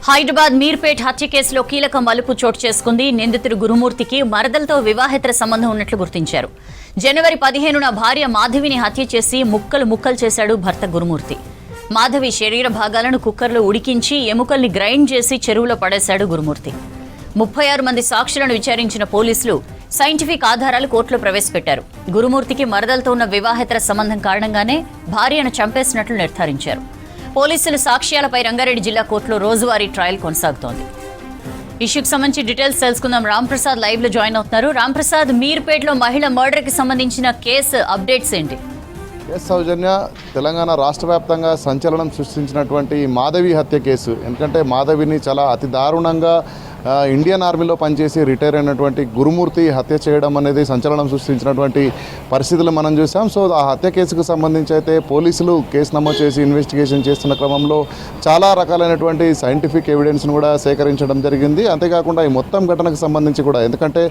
హైదరాబాద్ మీర్పేట్ హత్య కేసులో కీలక మలుపు చోటు చేసుకుంది. నిందితుడు గురుమూర్తికి మరదలతో వివాహేతర సంబంధం ఉన్నట్లు గుర్తించారు. జనవరి 15న భార్య మాధవిని హత్య చేసి ముక్కలు చేశాడు భర్త గురుమూర్తి. మాధవి శరీర భాగాలను కుక్కర్లో ఉడికించి ఎముకల్ని గ్రైండ్ చేసి చెరువులో పడేశాడు గురుమూర్తి. 36 మంది సాక్షులను విచారించిన పోలీసులు సైంటిఫిక్ ఆధారాలు కోర్టులో ప్రవేశపెట్టారు. గురుమూర్తికి మరదలతో ఉన్న వివాహేతర సంబంధం కారణంగానే భార్యను చంపేసినట్లు నిర్ధారించారు. పోలీసులు సాక్ష్యాలపై రంగారెడ్డి జిల్లా కోర్టులో రోజువారీ ట్రయల్ కొనసాగుతోంది. ఇష్యూకి సంబంధించి డీటెయిల్స్ తెలుసుకుందాం. రాంప్రసాద్ లైవ్ లో జాయిన్ అవుతున్నారు. రాంప్రసాద్, మీర్పేట్లో మహిళ మర్డర్ కి సంబంధించిన కేసు అప్డేట్స్ ఏంటి? సౌజన్య, తెలంగాణ రాష్ట్ర వ్యాప్తంగా సంచలనం సృష్టించినటువంటి మాధవి హత్య కేసు. ఎందుకంటే మాధవిని చాలా అతి దారుణంగా ఇండియన్ ఆర్మీలో పనిచేసి రిటైర్ అయినటువంటి గురుమూర్తి హత్య చేయడం అనేది సంచలనం సృష్టించినటువంటి పరిస్థితులు మనం చూసాం. సో ఆ హత్య కేసుకు సంబంధించి అయితే పోలీసులు కేసు నమోదు చేసి ఇన్వెస్టిగేషన్ చేస్తున్న క్రమంలో చాలా రకాలైనటువంటి సైంటిఫిక్ ఎవిడెన్స్ను కూడా సేకరించడం జరిగింది. అంతేకాకుండా ఈ మొత్తం ఘటనకు సంబంధించి కూడా, ఎందుకంటే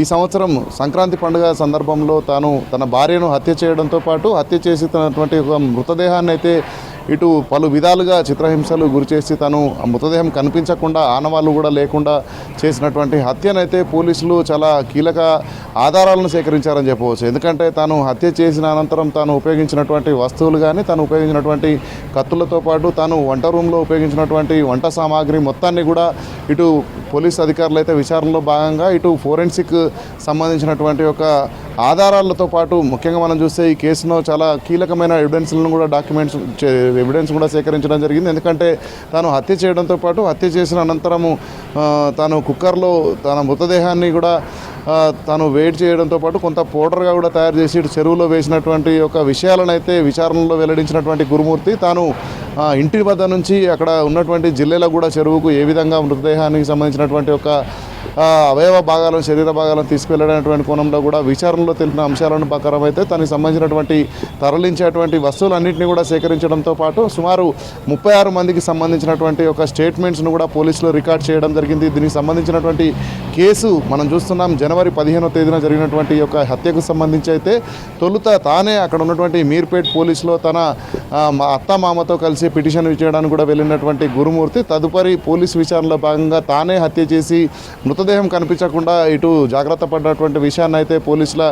ఈ సంవత్సరం సంక్రాంతి పండుగ సందర్భంలో తాను తన భార్యను హత్య చేయడంతో పాటు హత్య చేసినటువంటి ఒక మృతదేహాన్ని అయితే ఇటు పలు విధాలుగా చిత్రహింసలు గురిచేసి తను మృతదేహం కనిపించకుండా, ఆనవాళ్ళు కూడా లేకుండా చేసినటువంటి హత్యనైతే పోలీసులు చాలా కీలక ఆధారాలను సేకరించారని చెప్పవచ్చు. ఎందుకంటే తాను హత్య చేసిన అనంతరం తాను ఉపయోగించినటువంటి వస్తువులు కానీ, తాను ఉపయోగించినటువంటి కత్తులతో పాటు తాను వంట రూమ్లో ఉపయోగించినటువంటి వంట సామాగ్రి మొత్తాన్ని కూడా ఇటు పోలీస్ అధికారులు అయితే విచారణలో భాగంగా ఇటు ఫోరెన్సిక్ సంబంధించినటువంటి ఒక ఆధారాలతో పాటు ముఖ్యంగా మనం చూస్తే ఈ కేసులో చాలా కీలకమైన ఎవిడెన్స్లను కూడా ఎవిడెన్స్ కూడా సేకరించడం జరిగింది. ఎందుకంటే తాను హత్య చేయడంతో పాటు హత్య చేసిన అనంతరము తాను కుక్కర్లో తన మృతదేహాన్ని కూడా తాను వెయిట్ చేయడంతో పాటు కొంత పౌడర్గా కూడా తయారు చేసి ఇటు చెరువులో వేసినటువంటి ఒక విషయాలను అయితే విచారణలో వెల్లడించినటువంటి గురుమూర్తి తాను ఇంటి వద్ద నుంచి అక్కడ ఉన్నటువంటి జిల్లాలో కూడా చెరువుకు ఏ విధంగా మృతదేహానికి సంబంధించినటువంటి ఒక అవయవ భాగాలను, శరీర భాగాలను తీసుకువెళ్ళడానికి కోణంలో కూడా విచారణలో తెలిపిన అంశాలను ప్రకారం అయితే తనకి సంబంధించినటువంటి తరలించేటువంటి వస్తువులన్నింటినీ కూడా సేకరించడంతో పాటు సుమారు 36 మందికి సంబంధించినటువంటి ఒక స్టేట్మెంట్స్ను కూడా పోలీసులు రికార్డ్ చేయడం జరిగింది. దీనికి సంబంధించినటువంటి కేసు మనం చూస్తున్నాం. జనవరి 15వ తేదీన జరిగినటువంటి ఒక హత్యకు సంబంధించి అయితే తొలుత తానే అక్కడ ఉన్నటువంటి మీర్పేట్ పోలీసులో తన అత్త మామతో కలిసి పిటిషన్ చేయడానికి కూడా వెళ్ళినటువంటి గురుమూర్తి తదుపరి పోలీసు విచారణలో భాగంగా తానే హత్య చేసి మృతదేహం కనిపించకుండా ఇటు జాగ్రత్త పడినటువంటి విషయాన్ని అయితే పోలీసుల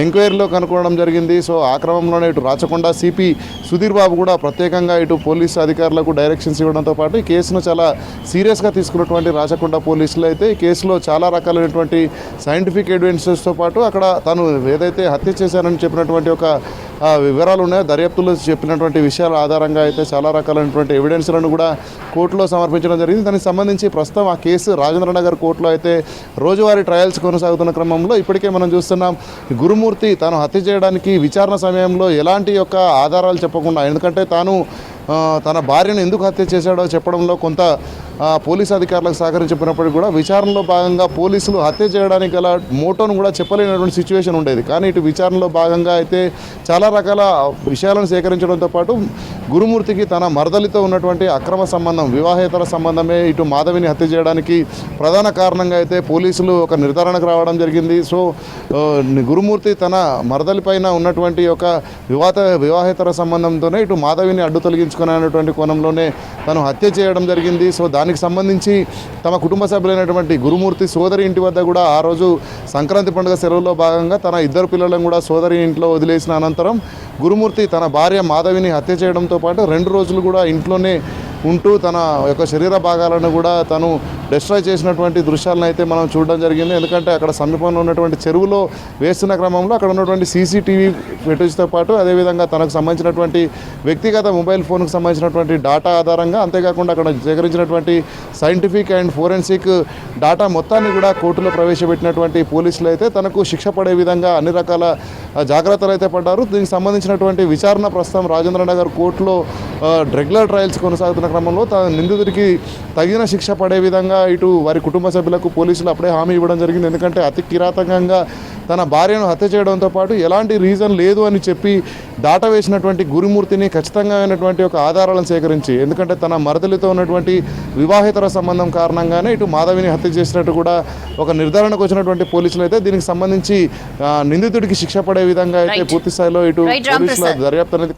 ఎంక్వైరీలో కనుక్కోవడం జరిగింది. సో ఆ క్రమంలోనే ఇటు రాచకొండ సిపి సుధీర్ బాబు కూడా ప్రత్యేకంగా ఇటు పోలీసు అధికారులకు డైరెక్షన్స్ ఇవ్వడంతో పాటు ఈ కేసును చాలా సీరియస్గా తీసుకున్నటువంటి రాచకొండ పోలీసులు అయితే ఈ కేసులో చాలా రకాలైనటువంటి సైంటిఫిక్ ఎవిడెన్సెస్తో పాటు అక్కడ తను ఏదైతే హత్య చేశానని చెప్పినటువంటి ఒక వివరాలు ఉన్నాయో, దర్యాప్తులో చెప్పినటువంటి విషయాల ఆధారంగా అయితే చాలా రకాలైనటువంటి ఎవిడెన్స్లను కూడా కోర్టులో సమర్పించడం జరిగింది. దానికి సంబంధించి ప్రస్తుతం ఆ కేసు రాజేంద్రనగర్ కోర్టులో అయితే రోజువారీ ట్రయల్స్ కొనసాగుతున్న క్రమంలో ఇప్పటికే మనం చూస్తున్నాం గురుమూర్తి తాను హత్య చేయడానికి విచారణ సమయంలో ఎలాంటి యొక్క ఆధారాలు చెప్పకుండా, ఎందుకంటే తాను తన భార్యను ఎందుకు హత్య చేశాడో చెప్పడంలో కొంత పోలీసు అధికారులకు సహకరించినప్పటికీ కూడా విచారణలో భాగంగా పోలీసులు హత్య చేయడానికి గల మోటోను కూడా చెప్పలేనటువంటి సిచ్యువేషన్ ఉండేది. కానీ ఇటు విచారణలో భాగంగా అయితే చాలా రకాల విషయాలను సేకరించడంతో పాటు గురుమూర్తికి తన మరదలితో ఉన్నటువంటి అక్రమ సంబంధం, వివాహేతర సంబంధమే ఇటు మాధవిని హత్య చేయడానికి ప్రధాన కారణంగా అయితే పోలీసులు ఒక నిర్ధారణకు రావడం జరిగింది. సో గురుమూర్తి తన మరదలి పైన ఉన్నటువంటి ఒక వివాహేతర సంబంధంతోనే ఇటు మాధవిని అడ్డు తొలగించుకునేటువంటి కోణంలోనే తను హత్య చేయడం జరిగింది. సో దానికి సంబంధించి తమ కుటుంబ సభ్యులైనటువంటి గురుమూర్తి సోదరి ఇంటి వద్ద కూడా ఆ రోజు సంక్రాంతి పండుగ సెలవులో భాగంగా తన 2 పిల్లలను కూడా సోదరి ఇంట్లో వదిలేసిన అనంతరం గురుమూర్తి తన భార్య మాధవిని హత్య చేయడంతో పాటు 2 రోజులు కూడా ఇంట్లోనే ఉంటూ తన యొక్క శరీర భాగాలను కూడా తను డిస్ట్రాయ్ చేసినటువంటి దృశ్యాలను అయితే మనం చూడడం జరిగింది. ఎందుకంటే అక్కడ సమీపంలో ఉన్నటువంటి చెరువులో వేస్తున్న క్రమంలో అక్కడ ఉన్నటువంటి సీసీటీవీ ఫుటేజ్తో పాటు అదేవిధంగా తనకు సంబంధించినటువంటి వ్యక్తిగత మొబైల్ ఫోన్కు సంబంధించినటువంటి డాటా ఆధారంగా, అంతేకాకుండా అక్కడ సేకరించినటువంటి సైంటిఫిక్ అండ్ ఫోరెన్సిక్ డాటా మొత్తాన్ని కూడా కోర్టులో ప్రవేశపెట్టినటువంటి పోలీసులు అయితే తనకు శిక్ష పడే విధంగా అన్ని రకాల జాగ్రత్తలు అయితే పడ్డారు. దీనికి సంబంధించినటువంటి విచారణ ప్రస్తుతం రాజేంద్రనగర్ కోర్టులో రెగ్యులర్ ట్రయల్స్ కొనసాగుతున్న క్రమంలో నిందితుడికి తగిన శిక్ష పడే విధంగా ఇటు వారి కుటుంబ సభ్యులకు పోలీసులు అప్పుడే హామీ ఇవ్వడం జరిగింది. ఎందుకంటే అతి కిరాతకంగా తన భార్యను హత్య చేయడంతో పాటు ఎలాంటి రీజన్ లేదు అని చెప్పి దాటవేసినటువంటి గురుమూర్తిని ఖచ్చితంగా అయినటువంటి ఒక ఆధారాలను సేకరించి, ఎందుకంటే తన మరదలితో ఉన్నటువంటి వివాహేతర సంబంధం కారణంగానే ఇటు మాధవిని హత్య చేసినట్టు కూడా ఒక నిర్ధారణకు వచ్చినటువంటి పోలీసులు అయితే దీనికి సంబంధించి నిందితుడికి శిక్ష పడే విధంగా అయితే పూర్తి స్థాయిలో ఇటు పోలీసుల దర్యాప్తు అనేది